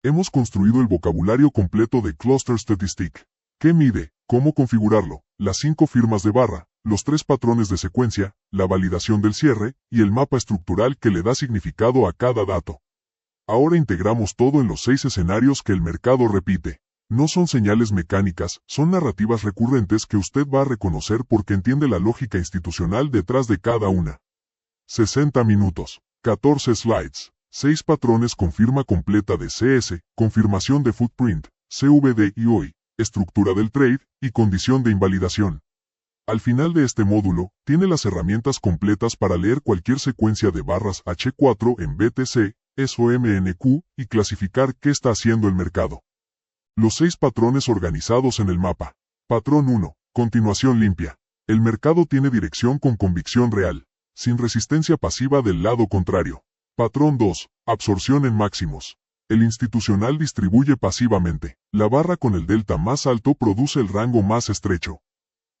Hemos construido el vocabulario completo de Cluster Statistic. ¿Qué mide? ¿Cómo configurarlo? Las 5 firmas de barra, los 3 patrones de secuencia, la validación del cierre, y el mapa estructural que le da significado a cada dato. Ahora integramos todo en los 6 escenarios que el mercado repite. No son señales mecánicas, son narrativas recurrentes que usted va a reconocer porque entiende la lógica institucional detrás de cada una. 60 minutos, 14 slides, 6 patrones con firma completa de CS, confirmación de footprint, CVD y OI, estructura del trade y condición de invalidación. Al final de este módulo, tiene las herramientas completas para leer cualquier secuencia de barras H4 en BTC, SOMNQ y clasificar qué está haciendo el mercado. Los 6 patrones organizados en el mapa. Patrón 1. Continuación limpia. El mercado tiene dirección con convicción real, sin resistencia pasiva del lado contrario. Patrón 2. Absorción en máximos. El institucional distribuye pasivamente. La barra con el delta más alto produce el rango más estrecho.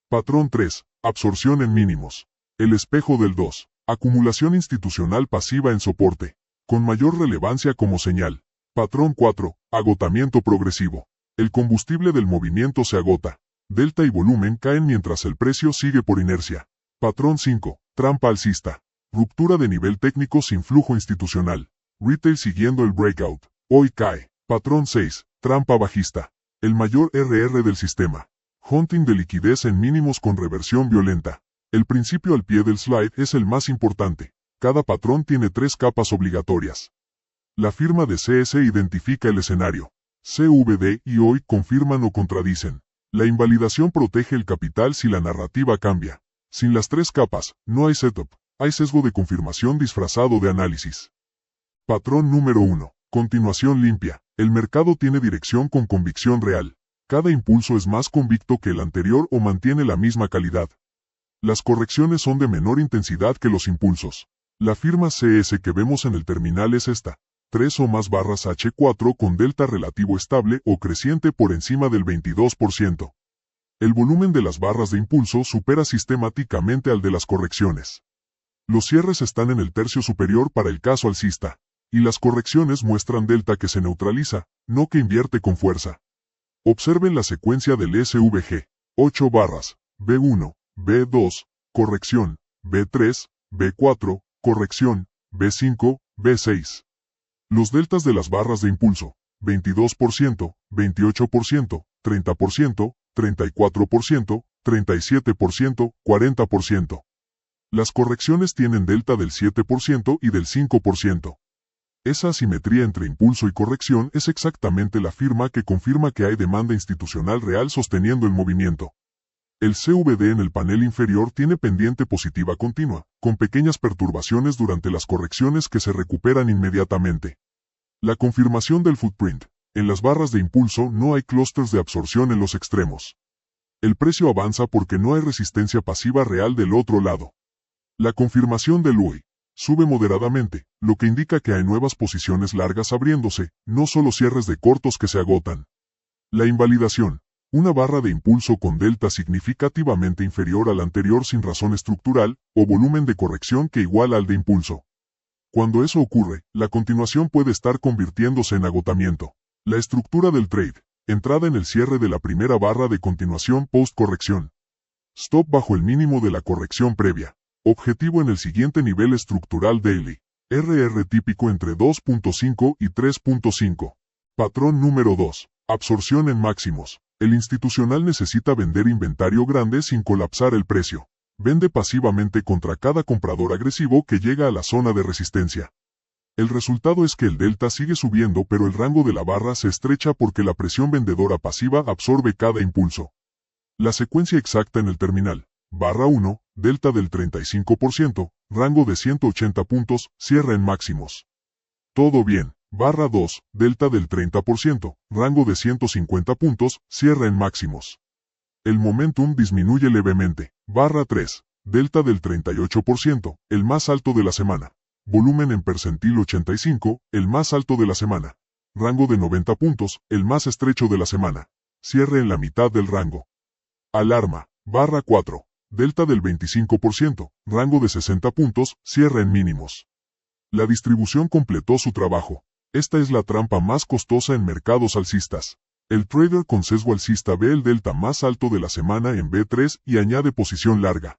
Patrón 3. Absorción en mínimos. El espejo del 2. Acumulación institucional pasiva en soporte, con mayor relevancia como señal. Patrón 4. Agotamiento progresivo. El combustible del movimiento se agota. Delta y volumen caen mientras el precio sigue por inercia. Patrón 5. Trampa alcista. Ruptura de nivel técnico sin flujo institucional. Retail siguiendo el breakout. Hoy cae. Patrón 6. Trampa bajista. El mayor RR del sistema. Hunting de liquidez en mínimos con reversión violenta. El principio al pie del slide es el más importante. Cada patrón tiene 3 capas obligatorias. La firma de CS identifica el escenario. CVD y OI confirman o contradicen. La invalidación protege el capital si la narrativa cambia. Sin las 3 capas, no hay setup, hay sesgo de confirmación disfrazado de análisis. Patrón número 1. Continuación limpia. El mercado tiene dirección con convicción real. Cada impulso es más convicto que el anterior o mantiene la misma calidad. Las correcciones son de menor intensidad que los impulsos. La firma CS que vemos en el terminal es esta. 3 o más barras H4 con delta relativo estable o creciente por encima del 22%. El volumen de las barras de impulso supera sistemáticamente al de las correcciones. Los cierres están en el tercio superior para el caso alcista, y las correcciones muestran delta que se neutraliza, no que invierte con fuerza. Observen la secuencia del SVG. 8 barras, B1, B2, corrección, B3, B4, corrección, B5, B6. Los deltas de las barras de impulso, 22%, 28%, 30%, 34%, 37%, 40%. Las correcciones tienen delta del 7% y del 5%. Esa asimetría entre impulso y corrección es exactamente la firma que confirma que hay demanda institucional real sosteniendo el movimiento. El CVD en el panel inferior tiene pendiente positiva continua, con pequeñas perturbaciones durante las correcciones que se recuperan inmediatamente. La confirmación del footprint. En las barras de impulso no hay clústeres de absorción en los extremos. El precio avanza porque no hay resistencia pasiva real del otro lado. La confirmación del UI. Sube moderadamente, lo que indica que hay nuevas posiciones largas abriéndose, no solo cierres de cortos que se agotan. La invalidación. Una barra de impulso con delta significativamente inferior al anterior sin razón estructural, o volumen de corrección que iguala al de impulso. Cuando eso ocurre, la continuación puede estar convirtiéndose en agotamiento. La estructura del trade. Entrada en el cierre de la primera barra de continuación post-corrección. Stop bajo el mínimo de la corrección previa. Objetivo en el siguiente nivel estructural daily. RR típico entre 2.5 y 3.5. Patrón número 2. Absorción en máximos. El institucional necesita vender inventario grande sin colapsar el precio. Vende pasivamente contra cada comprador agresivo que llega a la zona de resistencia. El resultado es que el delta sigue subiendo pero el rango de la barra se estrecha porque la presión vendedora pasiva absorbe cada impulso. La secuencia exacta en el terminal. Barra 1, delta del 35%, rango de 180 puntos, cierra en máximos. Todo bien. Barra 2, delta del 30%, rango de 150 puntos, cierra en máximos. El momentum disminuye levemente. Barra 3, delta del 38%, el más alto de la semana. Volumen en percentil 85, el más alto de la semana. Rango de 90 puntos, el más estrecho de la semana. Cierre en la mitad del rango. Alarma. Barra 4, delta del 25%, rango de 60 puntos, cierra en mínimos. La distribución completó su trabajo. Esta es la trampa más costosa en mercados alcistas. El trader con sesgo alcista ve el delta más alto de la semana en B3 y añade posición larga.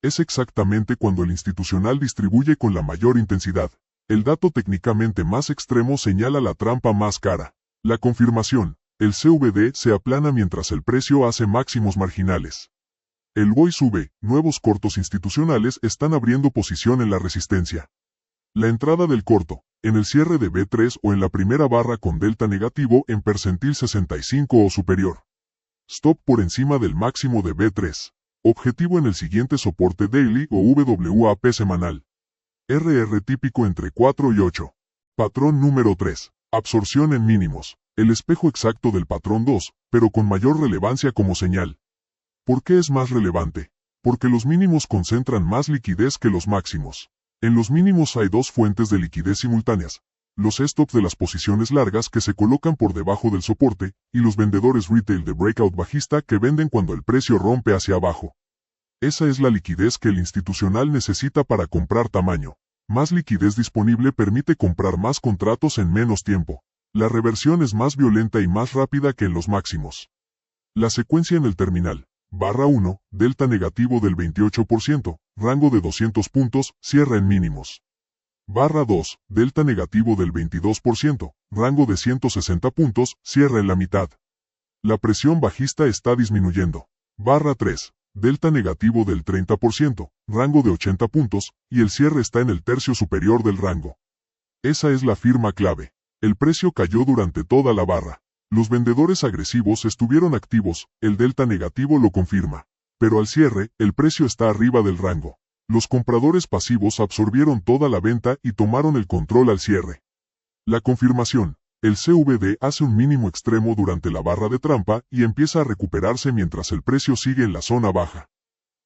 Es exactamente cuando el institucional distribuye con la mayor intensidad. El dato técnicamente más extremo señala la trampa más cara. La confirmación. El CVD se aplana mientras el precio hace máximos marginales. El BOI sube, nuevos cortos institucionales están abriendo posición en la resistencia. La entrada del corto, en el cierre de B3 o en la primera barra con delta negativo en percentil 65 o superior. Stop por encima del máximo de B3. Objetivo en el siguiente soporte daily o WAP semanal. RR típico entre 4 y 8. Patrón número 3. Absorción en mínimos. El espejo exacto del patrón 2, pero con mayor relevancia como señal. ¿Por qué es más relevante? Porque los mínimos concentran más liquidez que los máximos. En los mínimos hay dos fuentes de liquidez simultáneas. Los stops de las posiciones largas que se colocan por debajo del soporte, y los vendedores retail de breakout bajista que venden cuando el precio rompe hacia abajo. Esa es la liquidez que el institucional necesita para comprar tamaño. Más liquidez disponible permite comprar más contratos en menos tiempo. La reversión es más violenta y más rápida que en los máximos. La secuencia en el terminal. Barra 1, delta negativo del 28%, rango de 200 puntos, cierra en mínimos. Barra 2, delta negativo del 22%, rango de 160 puntos, cierra en la mitad. La presión bajista está disminuyendo. Barra 3, delta negativo del 30%, rango de 80 puntos, y el cierre está en el tercio superior del rango. Esa es la firma clave. El precio cayó durante toda la barra. Los vendedores agresivos estuvieron activos, el delta negativo lo confirma. Pero al cierre, el precio está arriba del rango. Los compradores pasivos absorbieron toda la venta y tomaron el control al cierre. La confirmación. El CVD hace un mínimo extremo durante la barra de trampa y empieza a recuperarse mientras el precio sigue en la zona baja.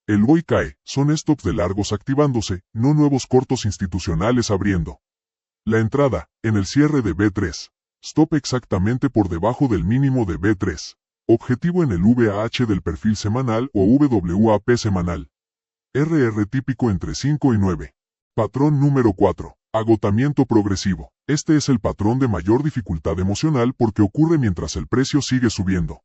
El BOI cae, son stops de largos activándose, no nuevos cortos institucionales abriendo. La entrada, en el cierre de B3. Stop exactamente por debajo del mínimo de B3. Objetivo en el VAH del perfil semanal o WAP semanal. RR típico entre 5 y 9. Patrón número 4. Agotamiento progresivo. Este es el patrón de mayor dificultad emocional porque ocurre mientras el precio sigue subiendo.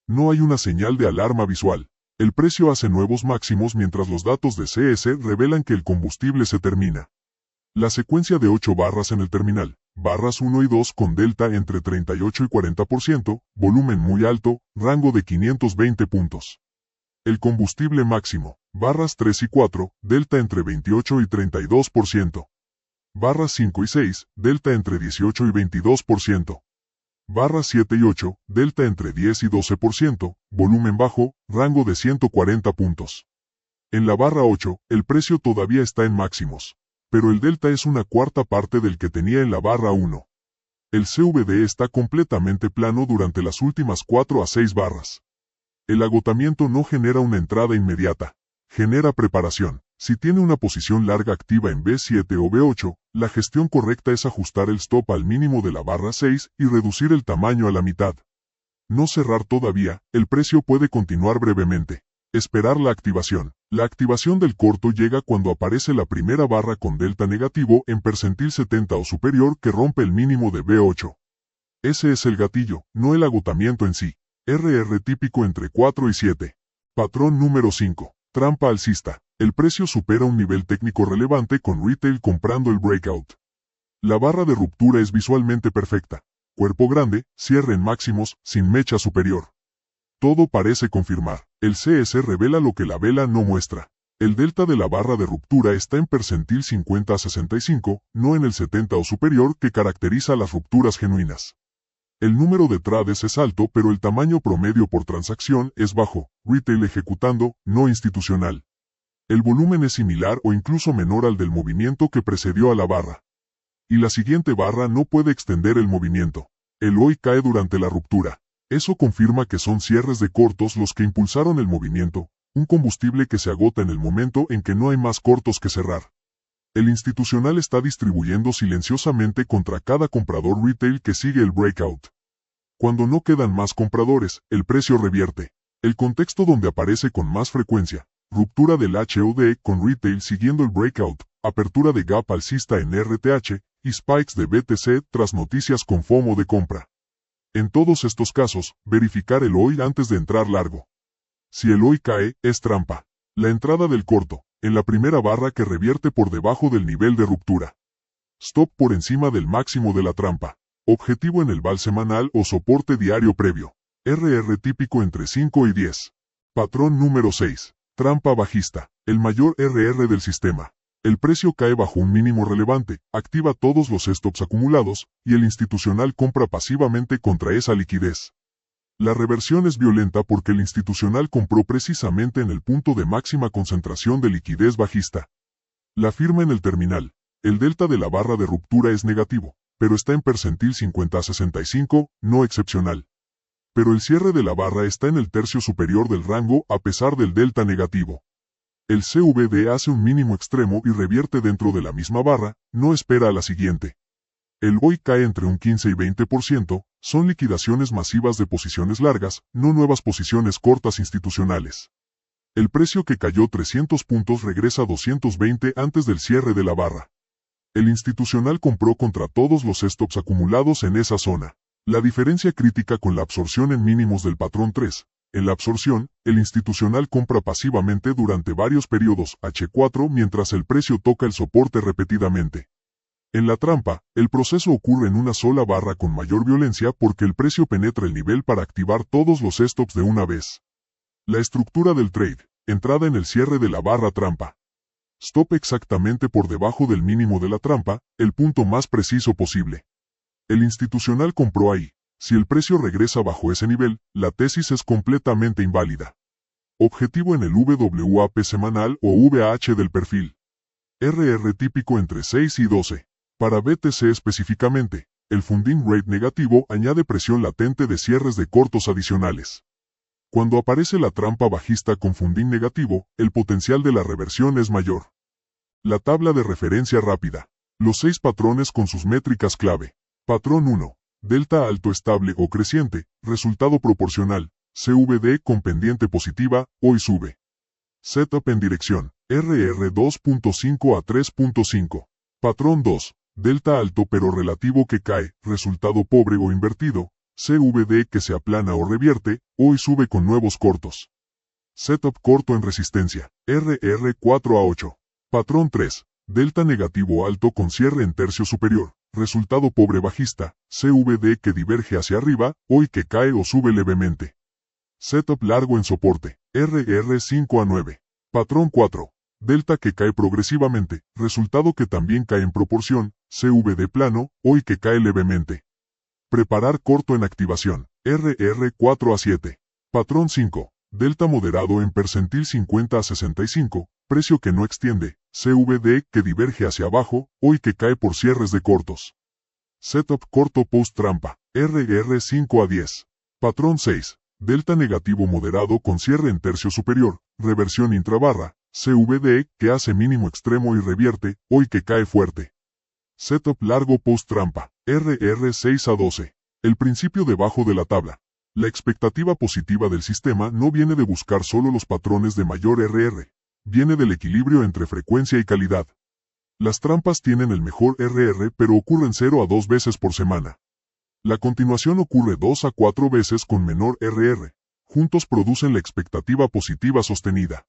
No hay una señal de alarma visual. El precio hace nuevos máximos mientras los datos de CS revelan que el combustible se termina. La secuencia de 8 barras en el terminal. Barras 1 y 2 con delta entre 38 y 40%, volumen muy alto, rango de 520 puntos. El combustible máximo. Barras 3 y 4, delta entre 28 y 32%. Barras 5 y 6, delta entre 18 y 22%. Barras 7 y 8, delta entre 10 y 12%, volumen bajo, rango de 140 puntos. En la barra 8, el precio todavía está en máximos. Pero el delta es una cuarta parte del que tenía en la barra 1. El CVD está completamente plano durante las últimas 4 a 6 barras. El agotamiento no genera una entrada inmediata. Genera preparación. Si tiene una posición larga activa en B7 o B8, la gestión correcta es ajustar el stop al mínimo de la barra 6 y reducir el tamaño a la mitad. No cerrar todavía, el precio puede continuar brevemente. Esperar la activación. La activación del corto llega cuando aparece la primera barra con delta negativo en percentil 70 o superior que rompe el mínimo de B8. Ese es el gatillo, no el agotamiento en sí. RR típico entre 4 y 7. Patrón número 5. Trampa alcista. El precio supera un nivel técnico relevante con retail comprando el breakout. La barra de ruptura es visualmente perfecta. Cuerpo grande, cierre en máximos, sin mecha superior. Todo parece confirmar. El CS revela lo que la vela no muestra. El delta de la barra de ruptura está en percentil 50 a 65, no en el 70 o superior que caracteriza las rupturas genuinas. El número de trades es alto pero el tamaño promedio por transacción es bajo, retail ejecutando, no institucional. El volumen es similar o incluso menor al del movimiento que precedió a la barra. Y la siguiente barra no puede extender el movimiento. El hoy cae durante la ruptura. Eso confirma que son cierres de cortos los que impulsaron el movimiento, un combustible que se agota en el momento en que no hay más cortos que cerrar. El institucional está distribuyendo silenciosamente contra cada comprador retail que sigue el breakout. Cuando no quedan más compradores, el precio revierte. El contexto donde aparece con más frecuencia. Ruptura del HOD con retail siguiendo el breakout, apertura de gap alcista en RTH, y spikes de BTC tras noticias con FOMO de compra. En todos estos casos, verificar el hoy antes de entrar largo. Si el hoy cae, es trampa. La entrada del corto, en la primera barra que revierte por debajo del nivel de ruptura. Stop por encima del máximo de la trampa. Objetivo en el val semanal o soporte diario previo. RR típico entre 5 y 10. Patrón número 6. Trampa bajista. El mayor RR del sistema. El precio cae bajo un mínimo relevante, activa todos los stops acumulados, y el institucional compra pasivamente contra esa liquidez. La reversión es violenta porque el institucional compró precisamente en el punto de máxima concentración de liquidez bajista. La firma en el terminal. El delta de la barra de ruptura es negativo, pero está en percentil 50 a 65, no excepcional. Pero el cierre de la barra está en el tercio superior del rango a pesar del delta negativo. El CVD hace un mínimo extremo y revierte dentro de la misma barra, no espera a la siguiente. El hoy cae entre un 15 y 20%, son liquidaciones masivas de posiciones largas, no nuevas posiciones cortas institucionales. El precio que cayó 300 puntos regresa a 220 antes del cierre de la barra. El institucional compró contra todos los stops acumulados en esa zona. La diferencia crítica con la absorción en mínimos del patrón 3. En la absorción, el institucional compra pasivamente durante varios periodos H4 mientras el precio toca el soporte repetidamente. En la trampa, el proceso ocurre en una sola barra con mayor violencia porque el precio penetra el nivel para activar todos los stops de una vez. La estructura del trade. Entrada en el cierre de la barra trampa. Stop exactamente por debajo del mínimo de la trampa, el punto más preciso posible. El institucional compró ahí. Si el precio regresa bajo ese nivel, la tesis es completamente inválida. Objetivo en el VWAP semanal o VH del perfil. RR típico entre 6 y 12. Para BTC específicamente, el funding rate negativo añade presión latente de cierres de cortos adicionales. Cuando aparece la trampa bajista con funding negativo, el potencial de la reversión es mayor. La tabla de referencia rápida. Los 6 patrones con sus métricas clave. Patrón 1. Delta alto estable o creciente, resultado proporcional, CVD con pendiente positiva, hoy sube. Setup en dirección, RR 2.5 a 3.5. Patrón 2. Delta alto pero relativo que cae, resultado pobre o invertido, CVD que se aplana o revierte, hoy sube con nuevos cortos. Setup corto en resistencia, RR 4 a 8. Patrón 3. Delta negativo alto con cierre en tercio superior, resultado pobre bajista, CVD que diverge hacia arriba, hoy que cae o sube levemente. Setup largo en soporte, RR 5 a 9. Patrón 4. Delta que cae progresivamente, resultado que también cae en proporción, CVD plano, hoy que cae levemente. Preparar corto en activación, RR 4 a 7. Patrón 5. Delta moderado en percentil 50 a 65, precio que no extiende, CVD que diverge hacia abajo, hoy que cae por cierres de cortos. Setup corto post trampa, RR 5 a 10. Patrón 6. Delta negativo moderado con cierre en tercio superior, reversión intrabarra, CVD que hace mínimo extremo y revierte, hoy que cae fuerte. Setup largo post trampa, RR 6 a 12. El principio debajo de la tabla. La expectativa positiva del sistema no viene de buscar solo los patrones de mayor RR. Viene del equilibrio entre frecuencia y calidad. Las trampas tienen el mejor RR pero ocurren 0 a 2 veces por semana. La continuación ocurre 2 a 4 veces con menor RR. Juntos producen la expectativa positiva sostenida.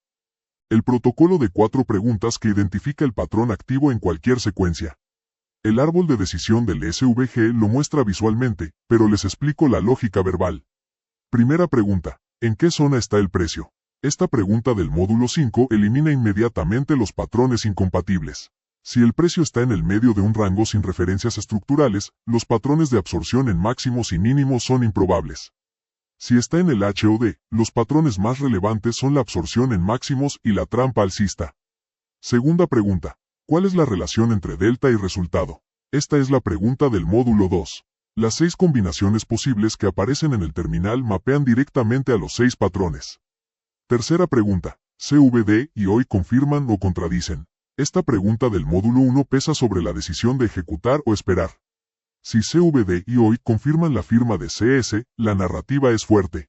El protocolo de 4 preguntas que identifica el patrón activo en cualquier secuencia. El árbol de decisión del SVG lo muestra visualmente, pero les explico la lógica verbal. Primera pregunta, ¿en qué zona está el precio? Esta pregunta del módulo 5 elimina inmediatamente los patrones incompatibles. Si el precio está en el medio de un rango sin referencias estructurales, los patrones de absorción en máximos y mínimos son improbables. Si está en el HOD, los patrones más relevantes son la absorción en máximos y la trampa alcista. Segunda pregunta, ¿cuál es la relación entre delta y resultado? Esta es la pregunta del módulo 2. Las 6 combinaciones posibles que aparecen en el terminal mapean directamente a los 6 patrones. Tercera pregunta, CVD y hoy confirman o contradicen. Esta pregunta del módulo 1 pesa sobre la decisión de ejecutar o esperar. Si CVD y hoy confirman la firma de CS, la narrativa es fuerte.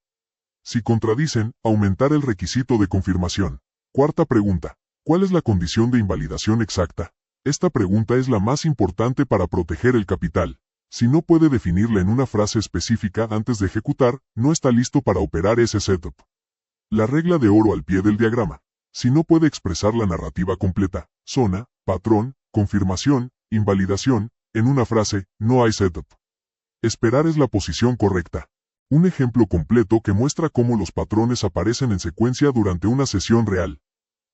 Si contradicen, aumentar el requisito de confirmación. Cuarta pregunta, ¿cuál es la condición de invalidación exacta? Esta pregunta es la más importante para proteger el capital. Si no puede definirla en una frase específica antes de ejecutar, no está listo para operar ese setup. La regla de oro al pie del diagrama. Si no puede expresar la narrativa completa, zona, patrón, confirmación, invalidación, en una frase, no hay setup. Esperar es la posición correcta. Un ejemplo completo que muestra cómo los patrones aparecen en secuencia durante una sesión real.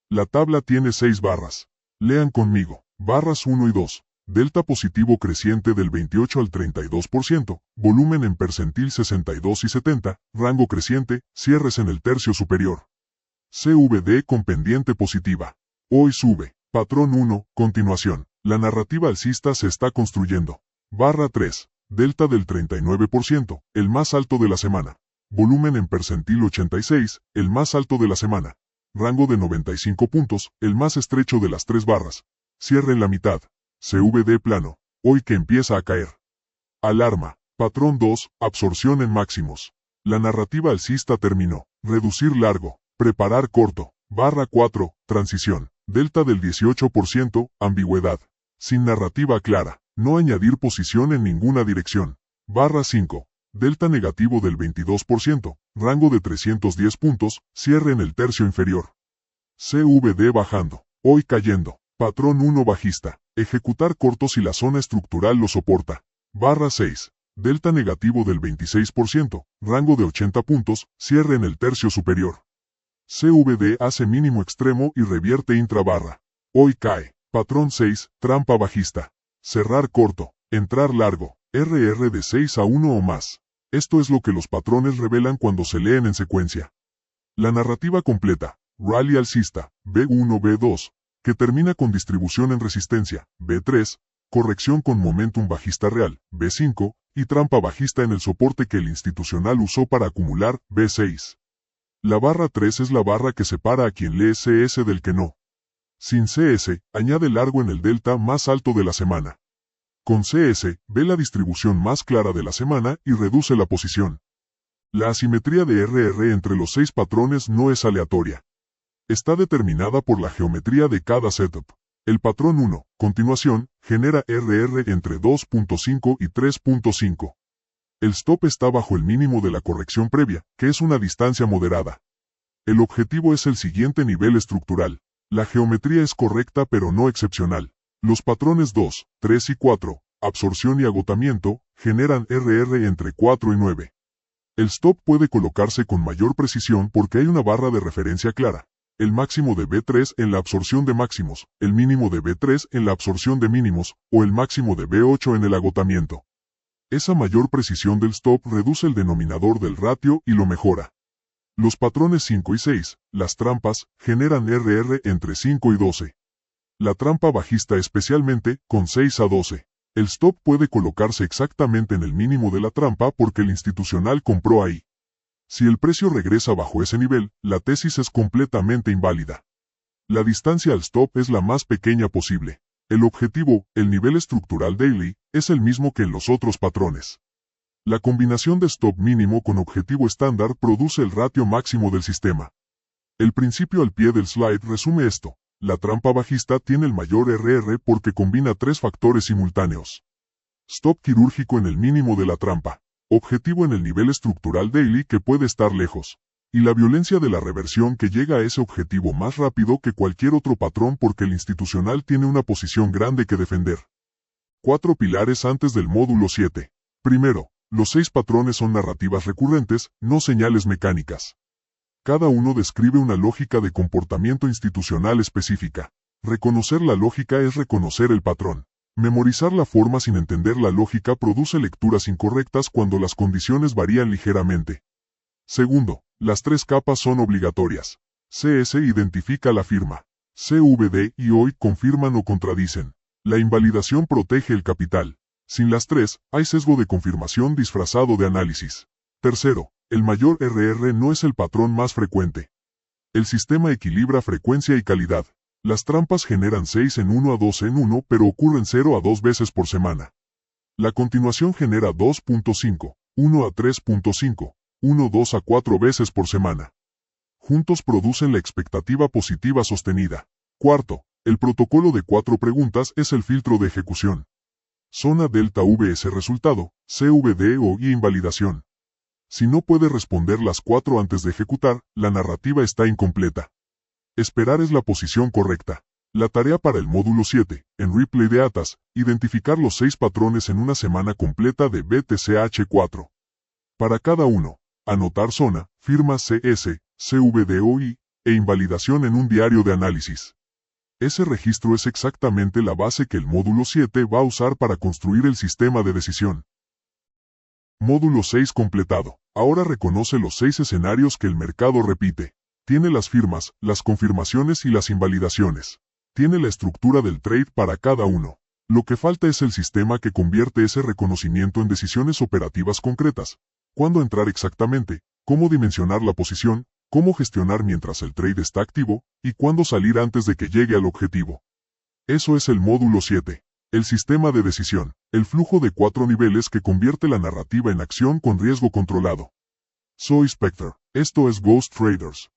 La tabla tiene 6 barras. Lean conmigo. Barras 1 y 2. Delta positivo creciente del 28 al 32%, volumen en percentil 62 y 70, rango creciente, cierres en el tercio superior. CVD con pendiente positiva. Hoy sube. Patrón 1, continuación. La narrativa alcista se está construyendo. Barra 3. Delta del 39%, el más alto de la semana. Volumen en percentil 86, el más alto de la semana. Rango de 95 puntos, el más estrecho de las 3 barras. Cierre en la mitad. CVD plano. Hoy que empieza a caer. Alarma. Patrón 2, absorción en máximos. La narrativa alcista terminó. Reducir largo. Preparar corto. Barra 4, transición. Delta del 18%, ambigüedad. Sin narrativa clara. No añadir posición en ninguna dirección. Barra 5. Delta negativo del 22%, rango de 310 puntos, cierre en el tercio inferior. CVD bajando. Hoy cayendo. Patrón 1 bajista. Ejecutar corto si la zona estructural lo soporta. Barra 6. Delta negativo del 26%, rango de 80 puntos, cierre en el tercio superior. CVD hace mínimo extremo y revierte intrabarra. Hoy cae. Patrón 6, trampa bajista. Cerrar corto. Entrar largo. RR de 6 a 1 o más. Esto es lo que los patrones revelan cuando se leen en secuencia. La narrativa completa. Rally alcista. B1 B2. Que termina con distribución en resistencia. B3. Corrección con momentum bajista real. B5. Y trampa bajista en el soporte que el institucional usó para acumular. B6. La barra 3 es la barra que separa a quien lee CS del que no. Sin CS, añade largo en el delta más alto de la semana. Con CS, ve la distribución más clara de la semana y reduce la posición. La asimetría de RR entre los 6 patrones no es aleatoria. Está determinada por la geometría de cada setup. El patrón 1, continuación, genera RR entre 2.5 y 3.5. El stop está bajo el mínimo de la corrección previa, que es una distancia moderada. El objetivo es el siguiente nivel estructural. La geometría es correcta pero no excepcional. Los patrones 2, 3 y 4, absorción y agotamiento, generan RR entre 4 y 9. El stop puede colocarse con mayor precisión porque hay una barra de referencia clara. El máximo de B3 en la absorción de máximos, el mínimo de B3 en la absorción de mínimos, o el máximo de B8 en el agotamiento. Esa mayor precisión del stop reduce el denominador del ratio y lo mejora. Los patrones 5 y 6, las trampas, generan RR entre 5 y 12. La trampa bajista especialmente, con 6 a 12. El stop puede colocarse exactamente en el mínimo de la trampa porque el institucional compró ahí. Si el precio regresa bajo ese nivel, la tesis es completamente inválida. La distancia al stop es la más pequeña posible. El objetivo, el nivel estructural daily, es el mismo que en los otros patrones. La combinación de stop mínimo con objetivo estándar produce el ratio máximo del sistema. El principio al pie del slide resume esto. La trampa bajista tiene el mayor RR porque combina 3 factores simultáneos. Stop quirúrgico en el mínimo de la trampa. Objetivo en el nivel estructural daily que puede estar lejos. Y la violencia de la reversión que llega a ese objetivo más rápido que cualquier otro patrón porque el institucional tiene una posición grande que defender. 4 pilares antes del módulo 7. Primero, los 6 patrones son narrativas recurrentes, no señales mecánicas. Cada uno describe una lógica de comportamiento institucional específica. Reconocer la lógica es reconocer el patrón. Memorizar la forma sin entender la lógica produce lecturas incorrectas cuando las condiciones varían ligeramente. Segundo, las 3 capas son obligatorias. CS identifica la firma. CVD y hoy confirman o contradicen. La invalidación protege el capital. Sin las 3, hay sesgo de confirmación disfrazado de análisis. Tercero, el mayor RR no es el patrón más frecuente. El sistema equilibra frecuencia y calidad. Las trampas generan 6 en 1 a 12 en 1 pero ocurren 0 a 2 veces por semana. La continuación genera 2.5, 1 a 3.5, 1 2 a 4 veces por semana. Juntos producen la expectativa positiva sostenida. Cuarto, El protocolo de 4 preguntas es el filtro de ejecución. Zona delta VS resultado, CVD o I invalidación. Si no puede responder las 4 antes de ejecutar, la narrativa está incompleta. Esperar es la posición correcta. La tarea para el módulo 7, en replay de ATAS, identificar los 6 patrones en una semana completa de BTCH4. Para cada uno, anotar zona, firma CS, CVD o I, e invalidación en un diario de análisis. Ese registro es exactamente la base que el módulo 7 va a usar para construir el sistema de decisión. Módulo 6 completado. Ahora reconoce los 6 escenarios que el mercado repite. Tiene las firmas, las confirmaciones y las invalidaciones. Tiene la estructura del trade para cada uno. Lo que falta es el sistema que convierte ese reconocimiento en decisiones operativas concretas. Cuándo entrar exactamente, cómo dimensionar la posición, cómo gestionar mientras el trade está activo, y cuándo salir antes de que llegue al objetivo. Eso es el módulo 7. El sistema de decisión, el flujo de 4 niveles que convierte la narrativa en acción con riesgo controlado. Soy Spectre. Esto es Ghost Traders.